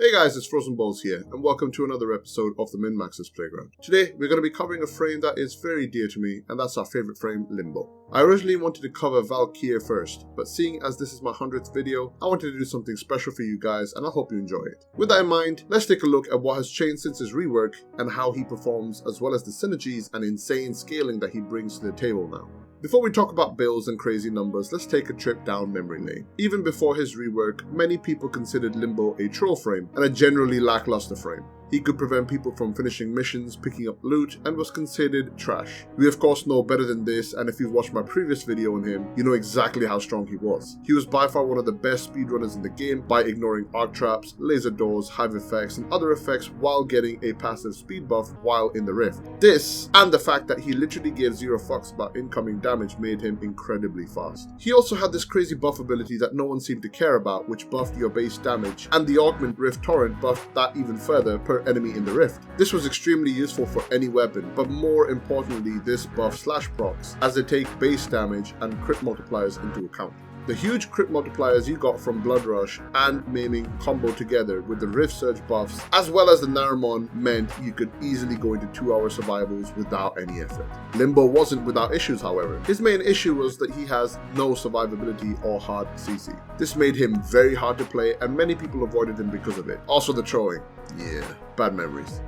Hey guys, it's Frozenballz here, and welcome to another episode of the Minmaxer's Playground. Today, we're going to be covering a frame that is very dear to me, and that's our favorite frame, Limbo. I originally wanted to cover Valkyrie first, but seeing as this is my 100th video, I wanted to do something special for you guys, and I hope you enjoy it. With that in mind, let's take a look at what has changed since his rework, and how he performs, as well as the synergies and insane scaling that he brings to the table now. Before we talk about builds and crazy numbers, let's take a trip down memory lane. Even before his rework, many people considered Limbo a troll frame and a generally lackluster frame. He could prevent people from finishing missions, picking up loot, and was considered trash. We of course know better than this, and if you've watched my previous video on him, you know exactly how strong he was. He was by far one of the best speedrunners in the game by ignoring arc traps, laser doors, hive effects, and other effects while getting a passive speed buff while in the rift. This, and the fact that he literally gave zero fucks about incoming damage, made him incredibly fast. He also had this crazy buff ability that no one seemed to care about, which buffed your base damage, and the augment rift Torrent buffed that even further per enemy in the rift. This was extremely useful for any weapon, but more importantly, this buff slash procs, as they take base damage and crit multipliers into account. The huge crit multipliers you got from Blood Rush and Maiming combo together with the Rift Surge buffs, as well as the Naramon, meant you could easily go into 2-hour survivals without any effort. Limbo wasn't without issues, however. His main issue was that he has no survivability or hard CC. This made him very hard to play, and many people avoided him because of it. Also the trolling. Yeah, bad memories.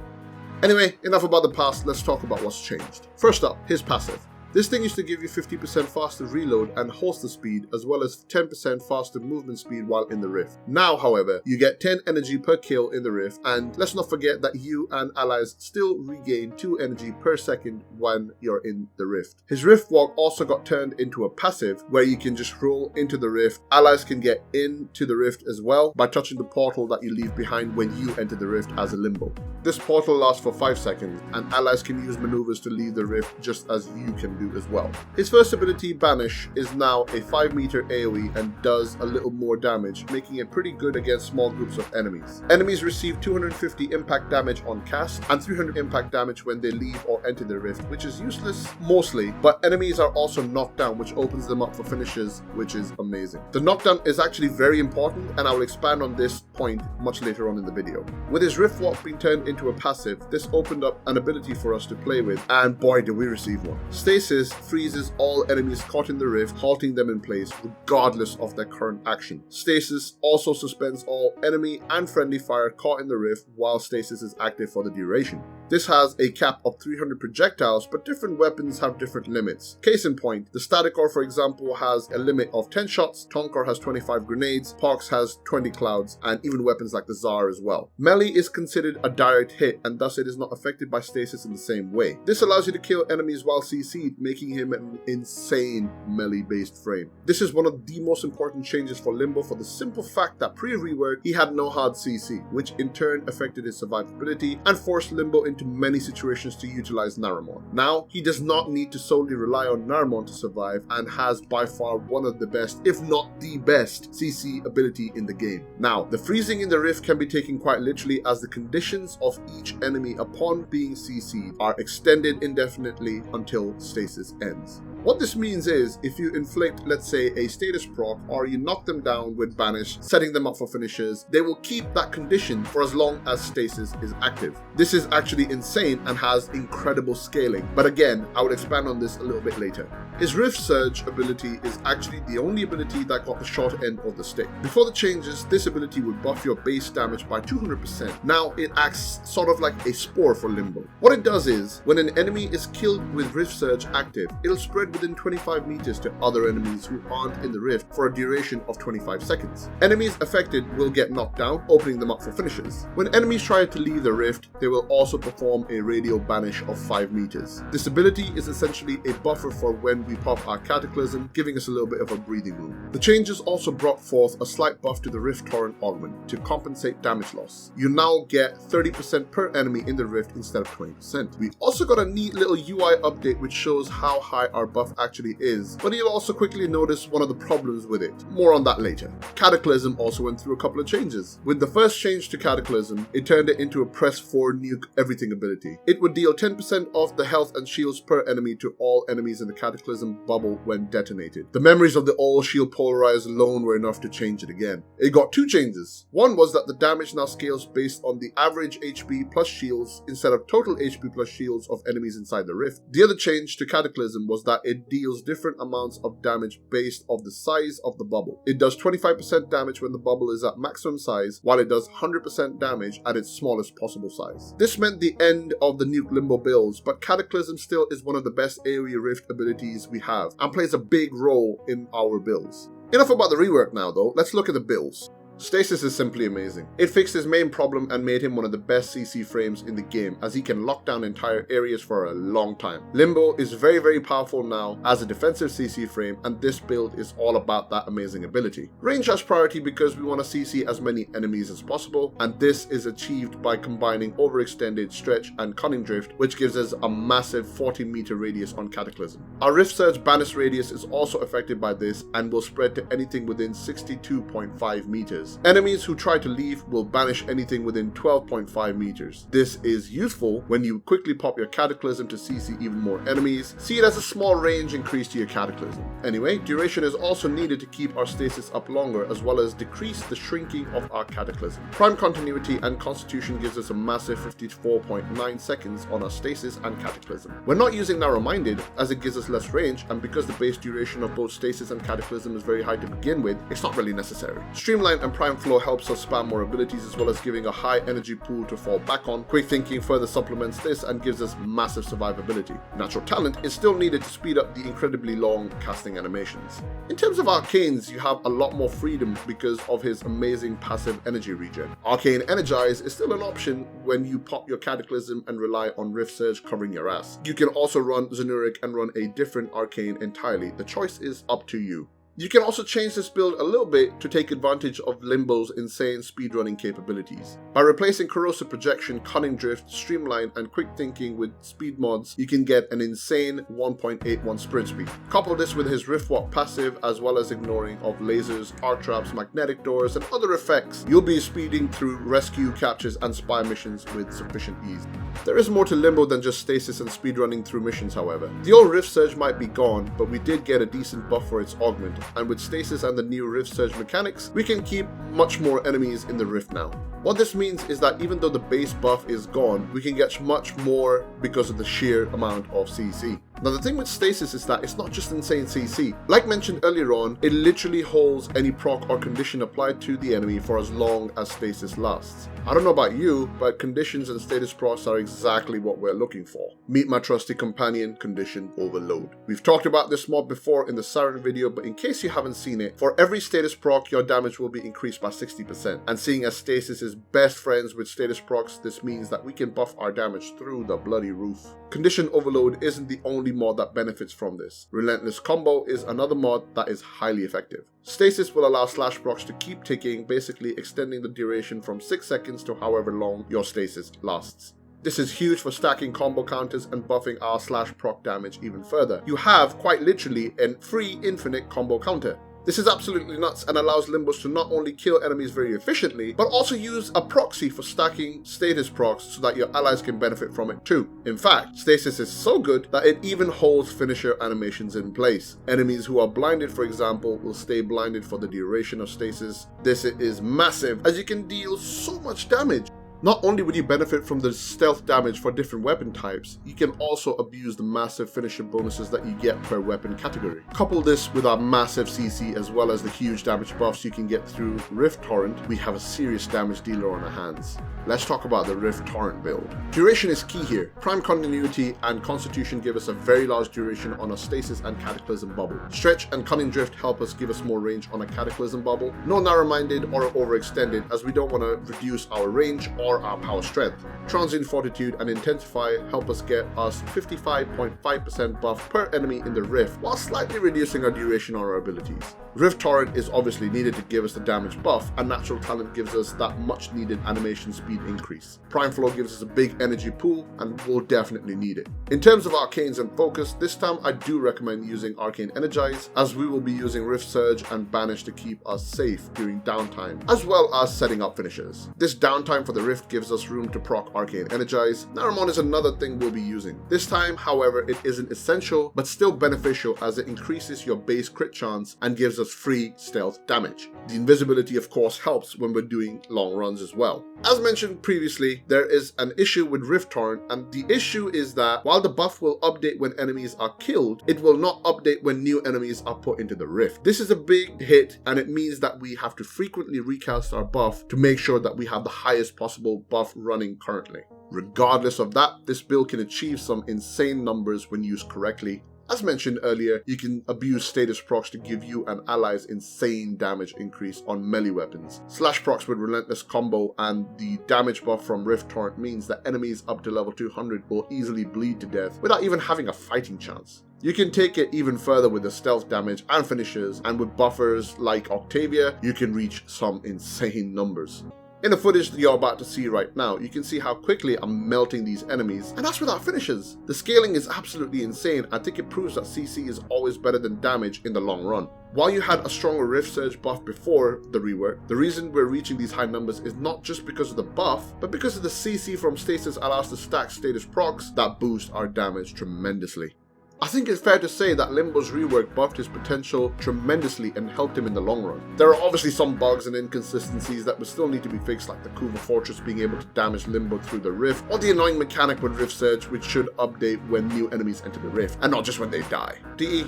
Anyway, enough about the past, let's talk about what's changed. First up, his passive. This thing used to give you 50% faster reload and holster speed, as well as 10% faster movement speed while in the rift. Now, however, you get 10 energy per kill in the rift, and let's not forget that you and allies still regain 2 energy per second when you're in the rift. His rift walk also got turned into a passive, where you can just roll into the rift. Allies can get into the rift as well by touching the portal that you leave behind when you enter the rift as a Limbo. This portal lasts for 5 seconds, and allies can use maneuvers to leave the rift just as you can do as well. His first ability, Banished, is now a 5-meter AoE and does a little more damage, making it pretty good against small groups of enemies. Enemies receive 250 impact damage on cast and 300 impact damage when they leave or enter the rift, which is useless mostly, but enemies are also knocked down, which opens them up for finishes, which is amazing. The knockdown is actually very important, and I will expand on this point much later on in the video. With his rift walk being turned into a passive, this opened up an ability for us to play with, and boy did we receive one. Stasis freezes all enemies caught in the rift, halting them in place regardless of their current action. Stasis also suspends all enemy and friendly fire caught in the rift while stasis is active for the duration. This has a cap of 300 projectiles, but different weapons have different limits. Case in point, the Staticor, for example, has a limit of 10 shots, Tonkor has 25 grenades, Pox has 20 clouds, and even weapons like the Tsar as well. Melee is considered a direct hit, and thus it is not affected by stasis in the same way. This allows you to kill enemies while CC'd, making him an insane melee-based frame. This is one of the most important changes for Limbo for the simple fact that pre-rework, he had no hard CC, which in turn affected his survivability and forced Limbo into many situations to utilize Naramon. Now, he does not need to solely rely on Naramon to survive and has by far one of the best, if not the best, CC ability in the game. Now, the freezing in the rift can be taken quite literally, as the conditions of each enemy upon being CC'd are extended indefinitely until stasis ends. What this means is, if you inflict, let's say, a status proc, or you knock them down with Banished, setting them up for finishes, they will keep that condition for as long as stasis is active. This is actually insane and has incredible scaling, but again, I will expand on this a little bit later. His Rift Surge ability is actually the only ability that got the short end of the stick. Before the changes, this ability would buff your base damage by 200%. Now, it acts sort of like a spore for Limbo. What it does is, when an enemy is killed with Rift Surge active, it'll spread within 25 meters to other enemies who aren't in the rift for a duration of 25 seconds. Enemies affected will get knocked down, opening them up for finishes. When enemies try to leave the rift, they will also perform a radial banish of 5 meters. This ability is essentially a buffer for when we pop our Cataclysm, giving us a little bit of a breathing room. The changes also brought forth a slight buff to the Rift Torrent augment to compensate damage loss. You now get 30% per enemy in the rift instead of 20%. We also got a neat little UI update which shows how high our buff buff actually is, but you'll also quickly notice one of the problems with it. More on that later. Cataclysm also went through a couple of changes. With the first change to Cataclysm, it turned it into a press 4 nuke everything ability. It would deal 10% off the health and shields per enemy to all enemies in the Cataclysm bubble when detonated. The memories of the all shield polarized alone were enough to change it again. It got 2 changes. One was that the damage now scales based on the average HP plus shields instead of total HP plus shields of enemies inside the rift. The other change to Cataclysm was that it deals different amounts of damage based on the size of the bubble. It does 25% damage when the bubble is at maximum size, while it does 100% damage at its smallest possible size. This meant the end of the nuke Limbo builds, but Cataclysm still is one of the best area rift abilities we have and plays a big role in our builds. Enough about the rework now though, let's look at the builds. Stasis is simply amazing. It fixed his main problem and made him one of the best CC frames in the game, as he can lock down entire areas for a long time. Limbo is very powerful now as a defensive CC frame, and this build is all about that amazing ability. Range has priority because we want to CC as many enemies as possible, and this is achieved by combining overextended stretch and cunning drift, which gives us a massive 40-meter radius on Cataclysm. Our Rift Surge Banished radius is also affected by this and will spread to anything within 62.5 meters. Enemies who try to leave will banish anything within 12.5 meters. This is useful when you quickly pop your Cataclysm to CC even more enemies. See it as a small range increase to your Cataclysm. Anyway, duration is also needed to keep our stasis up longer, as well as decrease the shrinking of our Cataclysm. Prime continuity and constitution gives us a massive 54.9 seconds on our stasis and Cataclysm. We're not using narrow-minded as it gives us less range, and because the base duration of both stasis and Cataclysm is very high to begin with, it's not really necessary. Streamline and Prime Flow helps us spam more abilities, as well as giving a high energy pool to fall back on. Quick Thinking further supplements this and gives us massive survivability. Natural Talent is still needed to speed up the incredibly long casting animations. In terms of Arcanes, you have a lot more freedom because of his amazing passive energy regen. Arcane Energize is still an option when you pop your Cataclysm and rely on Rift Surge covering your ass. You can also run Xenuric and run a different Arcane entirely. The choice is up to you. You can also change this build a little bit to take advantage of Limbo's insane speedrunning capabilities. By replacing Corrosive Projection, Cunning Drift, Streamline, and Quick Thinking with speed mods, you can get an insane 1.81 sprint speed. Couple this with his Riftwalk passive, as well as ignoring of lasers, arc traps, magnetic doors, and other effects, you'll be speeding through rescue, captures, and spy missions with sufficient ease. There is more to Limbo than just stasis and speedrunning through missions, however. The old Rift Surge might be gone, but we did get a decent buff for its augment, and with stasis and the new Rift Surge mechanics, we can keep much more enemies in the Rift now. What this means is that even though the base buff is gone, we can get much more because of the sheer amount of CC. Now the thing with Stasis is that it's not just insane CC. Like mentioned earlier on, it literally holds any proc or condition applied to the enemy for as long as Stasis lasts. I don't know about you, but conditions and status procs are exactly what we're looking for. Meet my trusty companion, Condition Overload. We've talked about this mod before in the Siren video, but in case you haven't seen it, for every status proc, your damage will be increased by 60%. And seeing as Stasis is best friends with status procs, this means that we can buff our damage through the bloody roof. Condition Overload isn't the only mod that benefits from this. Relentless Combo is another mod that is highly effective. Stasis will allow slash procs to keep ticking, basically extending the duration from 6 seconds to however long your stasis lasts. This is huge for stacking combo counters and buffing our slash proc damage even further. You have, quite literally, a free infinite combo counter. This is absolutely nuts and allows Limbos to not only kill enemies very efficiently, but also use a proxy for stacking status procs so that your allies can benefit from it too. In fact, Stasis is so good that it even holds finisher animations in place. Enemies who are blinded, for example, will stay blinded for the duration of Stasis. This is massive, as you can deal so much damage. Not only would you benefit from the stealth damage for different weapon types, you can also abuse the massive finisher bonuses that you get per weapon category. Couple this with our massive CC as well as the huge damage buffs you can get through Rift Torrent, we have a serious damage dealer on our hands. Let's talk about the Rift Torrent build. Duration is key here. Prime Continuity and Constitution give us a very large duration on a Stasis and Cataclysm bubble. Stretch and Cunning Drift help us give us more range on a Cataclysm bubble. No narrow-minded or overextended, as we don't want to reduce our range or or our power strength. Transient Fortitude and Intensify help us get us 55.5% buff per enemy in the Rift, while slightly reducing our duration on our abilities. Rift Torrent is obviously needed to give us the damage buff, and Natural Talent gives us that much needed animation speed increase. Prime Flow gives us a big energy pool, and we'll definitely need it. In terms of Arcanes and Focus, this time I do recommend using Arcane Energize, as we will be using Rift Surge and Banished to keep us safe during downtime, as well as setting up finishes. This downtime for the Rift gives us room to proc Arcane Energize. Naramon is another thing we'll be using. This time, however, it isn't essential, but still beneficial as it increases your base crit chance and gives us free stealth damage. The invisibility of course helps when we're doing long runs as well. As mentioned previously, there is an issue with Rift Torrent, and the issue is that while the buff will update when enemies are killed, it will not update when new enemies are put into the Rift. This is a big hit, and it means that we have to frequently recast our buff to make sure that we have the highest possible buff running currently. Regardless of that, this build can achieve some insane numbers when used correctly. As mentioned earlier, you can abuse status procs to give you and allies insane damage increase on melee weapons. Slash procs with Relentless combo and the damage buff from Rift Torrent means that enemies up to level 200 will easily bleed to death without even having a fighting chance. You can take it even further with the stealth damage and finishes, and with buffers like Octavia, you can reach some insane numbers. In the footage that you're about to see right now, you can see how quickly I'm melting these enemies, and that's without finishes. The scaling is absolutely insane. I think it proves that CC is always better than damage in the long run. While you had a stronger Rift Surge buff before the rework, the reason we're reaching these high numbers is not just because of the buff, but because of the CC from Stasis allows us to stack status procs that boost our damage tremendously. I think it's fair to say that Limbo's rework buffed his potential tremendously and helped him in the long run. There are obviously some bugs and inconsistencies that would still need to be fixed, like the Kuva Fortress being able to damage Limbo through the Rift, or the annoying mechanic with Rift Surge, which should update when new enemies enter the Rift, and not just when they die. DE,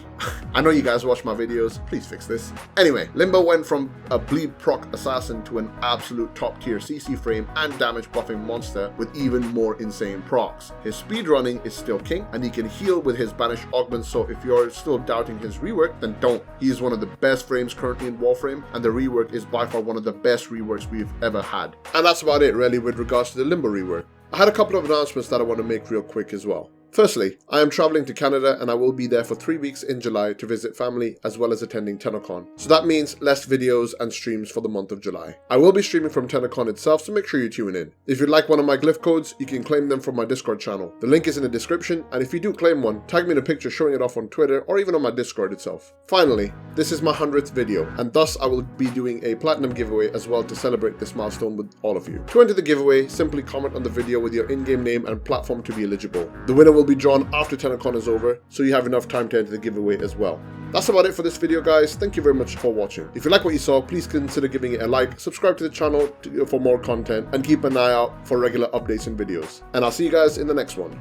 I know you guys watch my videos, please fix this. Anyway, Limbo went from a bleed proc assassin to an absolute top tier CC frame and damage buffing monster with even more insane procs. His speedrunning is still king, and he can heal with his Banished augment, so if you're still doubting his rework, then don't. He is one of the best frames currently in Warframe, and the rework is by far one of the best reworks we've ever had. And that's about it really with regards to the Limbo rework. I had a couple of announcements that I want to make real quick as well. Firstly, I am traveling to Canada and I will be there for 3 weeks in July to visit family as well as attending TennoCon. So that means less videos and streams for the month of July. I will be streaming from TennoCon itself, so make sure you tune in. If you'd like one of my glyph codes, you can claim them from my Discord channel. The link is in the description, and if you do claim one, tag me in a picture showing it off on Twitter or even on my Discord itself. Finally, this is my 100th video, and thus I will be doing a platinum giveaway as well to celebrate this milestone with all of you. To enter the giveaway, simply comment on the video with your in-game name and platform to be eligible. The winner will be drawn after TennoCon is over, so you have enough time to enter the giveaway as well. That's about it for this video, guys. Thank you very much for watching. If you like what you saw, please consider giving it a like, subscribe to the channel for more content, and keep an eye out for regular updates and videos. And I'll see you guys in the next one.